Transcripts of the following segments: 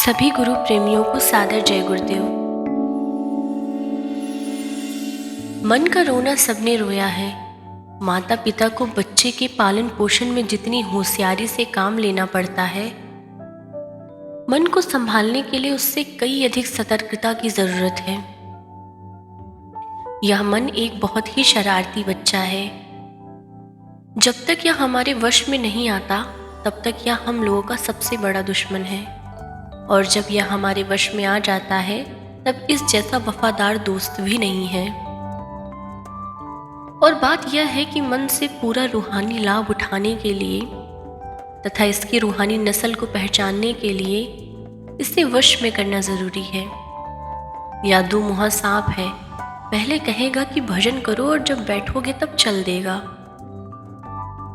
सभी गुरु प्रेमियों को सादर जय गुरुदेव। मन का रोना सबने रोया है। माता पिता को बच्चे के पालन पोषण में जितनी होशियारी से काम लेना पड़ता है, मन को संभालने के लिए उससे कई अधिक सतर्कता की जरूरत है। यह मन एक बहुत ही शरारती बच्चा है। जब तक यह हमारे वश में नहीं आता, तब तक यह हम लोगों का सबसे बड़ा दुश्मन है। और जब यह हमारे वश में आ जाता है, तब इस जैसा वफादार दोस्त भी नहीं है। और बात यह है कि मन से पूरा रूहानी लाभ उठाने के लिए तथा इसकी रूहानी नस्ल को पहचानने के लिए इसे वश में करना जरूरी है। या दो मुहा सांप है, पहले कहेगा कि भजन करो और जब बैठोगे तब चल देगा।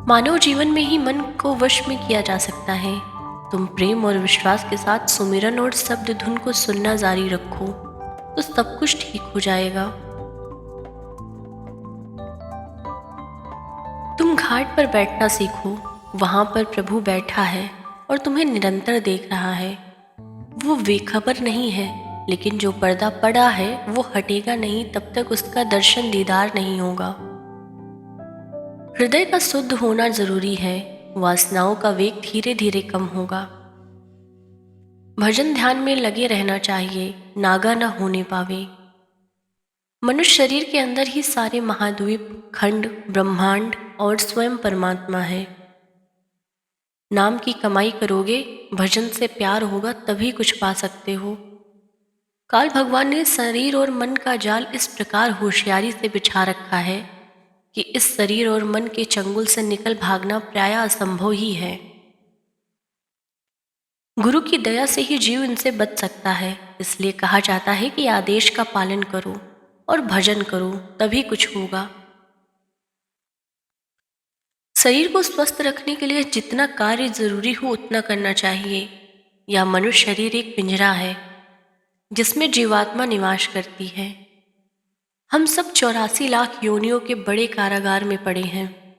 मानव जीवन में ही मन को वश में किया जा सकता है। तुम प्रेम और विश्वास के साथ सुमिरन और शब्द धुन को सुनना जारी रखो तो सब कुछ ठीक हो जाएगा। तुम घाट पर बैठना सीखो, वहां पर प्रभु बैठा है और तुम्हें निरंतर देख रहा है। वो बेखबर नहीं है, लेकिन जो पर्दा पड़ा है वो हटेगा नहीं तब तक उसका दर्शन दीदार नहीं होगा। हृदय का शुद्ध होना जरूरी है, वासनाओं का वेग धीरे धीरे कम होगा। भजन ध्यान में लगे रहना चाहिए, नागा न होने पावे। मनुष्य शरीर के अंदर ही सारे महाद्वीप, खंड, ब्रह्मांड और स्वयं परमात्मा है। नाम की कमाई करोगे, भजन से प्यार होगा, तभी कुछ पा सकते हो। काल भगवान ने शरीर और मन का जाल इस प्रकार होशियारी से बिछा रखा है कि इस शरीर और मन के चंगुल से निकल भागना प्राय असंभव ही है। गुरु की दया से ही जीव इनसे बच सकता है। इसलिए कहा जाता है कि आदेश का पालन करो और भजन करो, तभी कुछ होगा। शरीर को स्वस्थ रखने के लिए जितना कार्य जरूरी हो उतना करना चाहिए। यह मनुष्य शरीर एक पिंजरा है जिसमें जीवात्मा निवास करती है। हम सब 84 लाख योनियों के बड़े कारागार में पड़े हैं।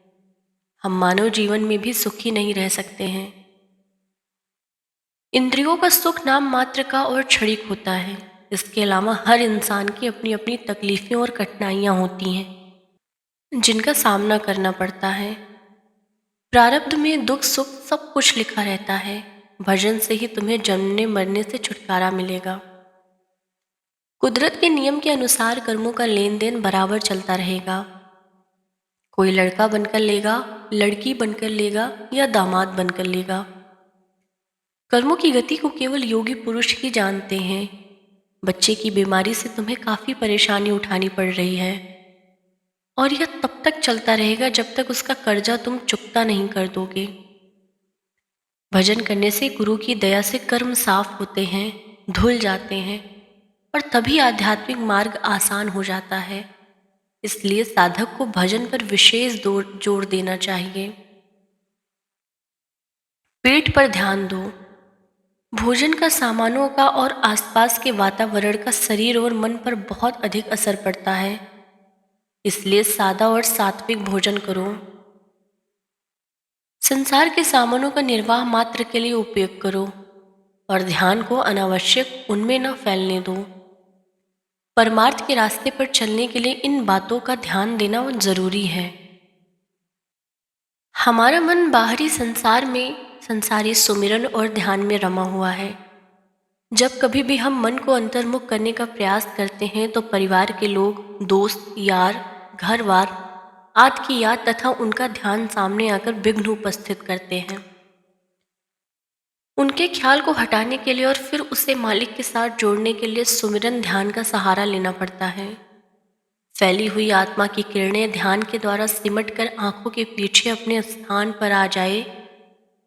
हम मानव जीवन में भी सुखी नहीं रह सकते हैं। इंद्रियों का सुख नाम मात्र का और क्षणिक होता है। इसके अलावा हर इंसान की अपनी अपनी तकलीफें और कठिनाइयां होती हैं जिनका सामना करना पड़ता है। प्रारब्ध में दुख सुख सब कुछ लिखा रहता है। भजन से ही तुम्हें जन्मने मरने से छुटकारा मिलेगा। कुदरत के नियम के अनुसार कर्मों का लेन देन बराबर चलता रहेगा। कोई लड़का बनकर लेगा, लड़की बनकर लेगा या दामाद बनकर लेगा। कर्मों की गति को केवल योगी पुरुष ही जानते हैं। बच्चे की बीमारी से तुम्हें काफी परेशानी उठानी पड़ रही है और यह तब तक चलता रहेगा जब तक उसका कर्जा तुम चुकता नहीं कर दोगे। भजन करने से गुरु की दया से कर्म साफ होते हैं, धुल जाते हैं और तभी आध्यात्मिक मार्ग आसान हो जाता है। इसलिए साधक को भजन पर विशेष जोर देना चाहिए। पेट पर ध्यान दो। भोजन का, सामानों का और आसपास के वातावरण का शरीर और मन पर बहुत अधिक असर पड़ता है। इसलिए सादा और सात्विक भोजन करो। संसार के सामानों का निर्वाह मात्र के लिए उपयोग करो और ध्यान को अनावश्यक उनमें न फैलने दो। परमार्थ के रास्ते पर चलने के लिए इन बातों का ध्यान देना जरूरी है। हमारा मन बाहरी संसार में संसारी सुमिरन और ध्यान में रमा हुआ है। जब कभी भी हम मन को अंतर्मुख करने का प्रयास करते हैं तो परिवार के लोग, दोस्त, यार, घरवार आदि की याद तथा उनका ध्यान सामने आकर विघ्न उपस्थित करते हैं। उनके ख्याल को हटाने के लिए और फिर उसे मालिक के साथ जोड़ने के लिए सुमिरन ध्यान का सहारा लेना पड़ता है। फैली हुई आत्मा की किरणें ध्यान के द्वारा सिमट कर आंखों के पीछे अपने स्थान पर आ जाए,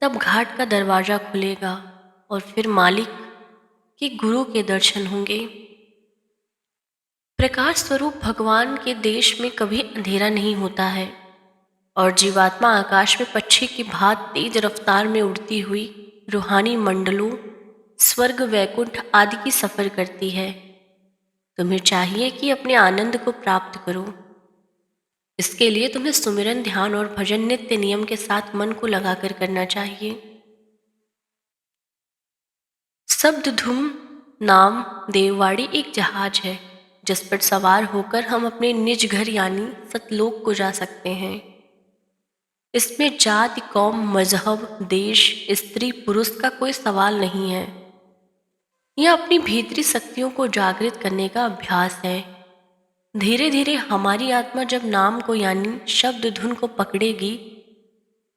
तब घाट का दरवाजा खुलेगा और फिर मालिक के गुरु के दर्शन होंगे। प्रकाश स्वरूप भगवान के देश में कभी अंधेरा नहीं होता है और जीवात्मा आकाश में पक्षी की भांति तेज रफ्तार में उड़ती हुई रूहानी मंडलों, स्वर्ग, वैकुंठ आदि की सफर करती है। तुम्हें चाहिए कि अपने आनंद को प्राप्त करो। इसके लिए तुम्हें सुमिरन, ध्यान और भजन नित्य नियम के साथ मन को लगाकर करना चाहिए। शब्दधुम नाम देववाड़ी एक जहाज है जिस पर सवार होकर हम अपने निज घर यानी सतलोक को जा सकते हैं। इसमें जाति, कौम, मजहब, देश, स्त्री, पुरुष का कोई सवाल नहीं है। यह अपनी भीतरी शक्तियों को जागृत करने का अभ्यास है। धीरे धीरे हमारी आत्मा जब नाम को यानी शब्द धुन को पकड़ेगी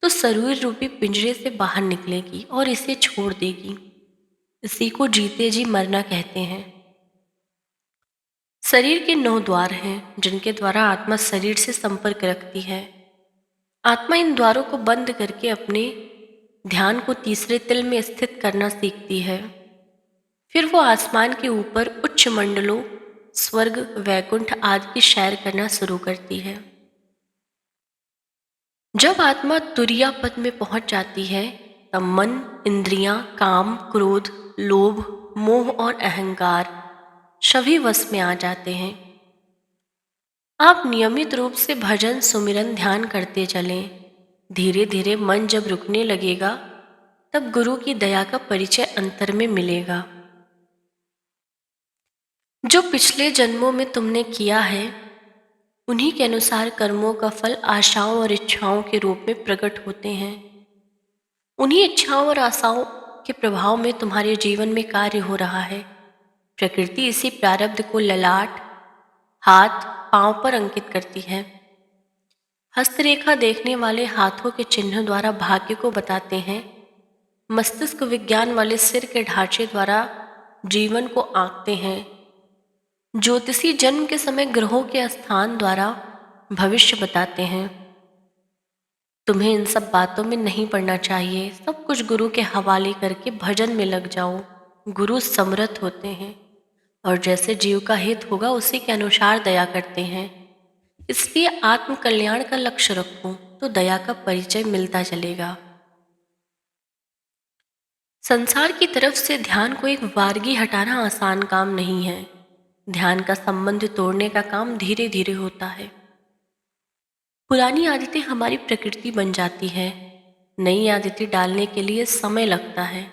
तो शरीर रूपी पिंजरे से बाहर निकलेगी और इसे छोड़ देगी। इसी को जीते जी मरना कहते हैं। शरीर के 9 द्वार हैं जिनके द्वारा आत्मा शरीर से संपर्क रखती है। आत्मा इन द्वारों को बंद करके अपने ध्यान को तीसरे तिल में स्थित करना सीखती है। फिर वो आसमान के ऊपर उच्च मंडलों, स्वर्ग, वैकुंठ आदि की सैर करना शुरू करती है। जब आत्मा तुरिया पद में पहुंच जाती है तब मन, इंद्रियां, काम, क्रोध, लोभ, मोह और अहंकार सभी वश में आ जाते हैं। आप नियमित रूप से भजन, सुमिरन, ध्यान करते चलें। धीरे धीरे मन जब रुकने लगेगा तब गुरु की दया का परिचय अंतर में मिलेगा। जो पिछले जन्मों में तुमने किया है उन्हीं के अनुसार कर्मों का फल आशाओं और इच्छाओं के रूप में प्रकट होते हैं। उन्हीं इच्छाओं और आशाओं के प्रभाव में तुम्हारे जीवन में कार्य हो रहा है। प्रकृति इसी प्रारब्ध को ललाट, हाथ, पांव पर अंकित करती है। हस्तरेखा देखने वाले हाथों के चिन्ह द्वारा भाग्य को बताते हैं। मस्तिष्क विज्ञान वाले सिर के ढांचे द्वारा जीवन को आंकते हैं। ज्योतिषी जन्म के समय ग्रहों के स्थान द्वारा भविष्य बताते हैं। तुम्हें इन सब बातों में नहीं पड़ना चाहिए। सब कुछ गुरु के हवाले करके भजन में लग जाओ। गुरु समर्थ होते हैं और जैसे जीव का हित होगा उसी के अनुसार दया करते हैं। इसलिए आत्म कल्याण का लक्ष्य रखो तो दया का परिचय मिलता चलेगा। संसार की तरफ से ध्यान को एक वारगी हटाना आसान काम नहीं है। ध्यान का संबंध तोड़ने का काम धीरे धीरे होता है। पुरानी आदतें हमारी प्रकृति बन जाती है। नई आदतें डालने के लिए समय लगता है।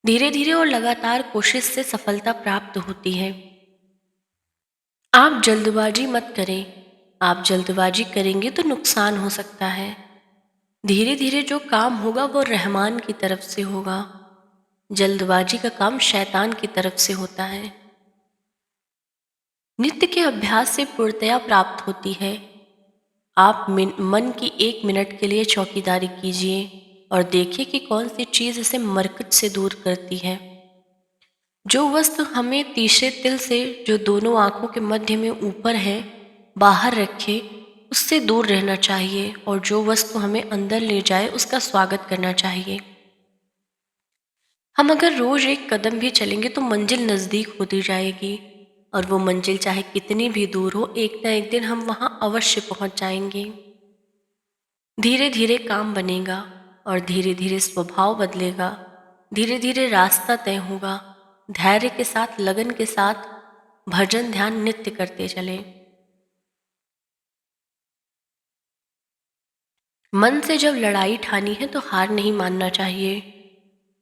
धीरे धीरे और लगातार कोशिश से सफलता प्राप्त होती है। आप जल्दबाजी मत करें। आप जल्दबाजी करेंगे तो नुकसान हो सकता है। धीरे धीरे जो काम होगा वो रहमान की तरफ से होगा। जल्दबाजी का काम शैतान की तरफ से होता है। नित्य के अभ्यास से पूर्णतया प्राप्त होती है। आप मन की 1 मिनट के लिए चौकीदारी कीजिए और देखिए कि कौन सी चीज इसे मरकज से दूर करती है। जो वस्तु हमें तीसरे तिल से, जो दोनों आंखों के मध्य में ऊपर है, बाहर रखे, उससे दूर रहना चाहिए और जो वस्तु हमें अंदर ले जाए उसका स्वागत करना चाहिए। हम अगर रोज एक कदम भी चलेंगे तो मंजिल नजदीक होती जाएगी और वो मंजिल चाहे कितनी भी दूर हो, एक ना एक दिन हम वहां अवश्य पहुंच जाएंगे। धीरे धीरे काम बनेगा और धीरे धीरे स्वभाव बदलेगा। धीरे धीरे रास्ता तय होगा। धैर्य के साथ, लगन के साथ भजन ध्यान नित्य करते चले। मन से जब लड़ाई ठानी है तो हार नहीं मानना चाहिए।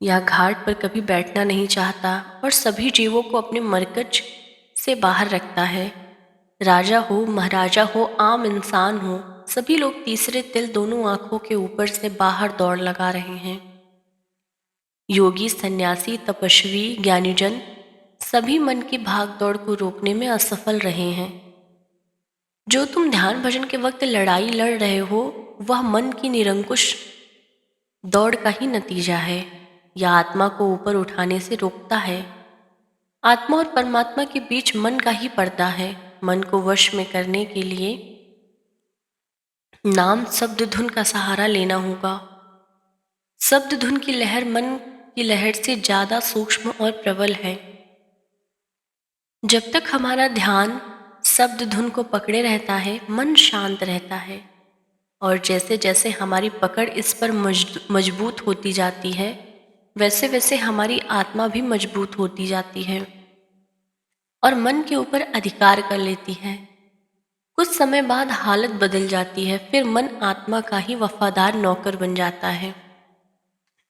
यह घाट पर कभी बैठना नहीं चाहता और सभी जीवों को अपने मरकज से बाहर रखता है। राजा हो, महाराजा हो, आम इंसान हो, सभी लोग तीसरे तिल, दोनों आंखों के ऊपर से बाहर दौड़ लगा रहे हैं। योगी, सन्यासी, तपस्वी, ज्ञानीजन सभी मन की भाग दौड़ को रोकने में असफल रहे हैं। जो तुम ध्यान भजन के वक्त लड़ाई लड़ रहे हो वह मन की निरंकुश दौड़ का ही नतीजा है। यह आत्मा को ऊपर उठाने से रोकता है। आत्मा और परमात्मा के बीच मन का ही पर्दा है। मन को वश में करने के लिए नाम, शब्द, धुन का सहारा लेना होगा। शब्द धुन की लहर मन की लहर से ज्यादा सूक्ष्म और प्रबल है। जब तक हमारा ध्यान शब्द धुन को पकड़े रहता है मन शांत रहता है और जैसे जैसे हमारी पकड़ इस पर मजबूत होती जाती है वैसे वैसे हमारी आत्मा भी मजबूत होती जाती है और मन के ऊपर अधिकार कर लेती है। कुछ समय बाद हालत बदल जाती है। फिर मन आत्मा का ही वफादार नौकर बन जाता है।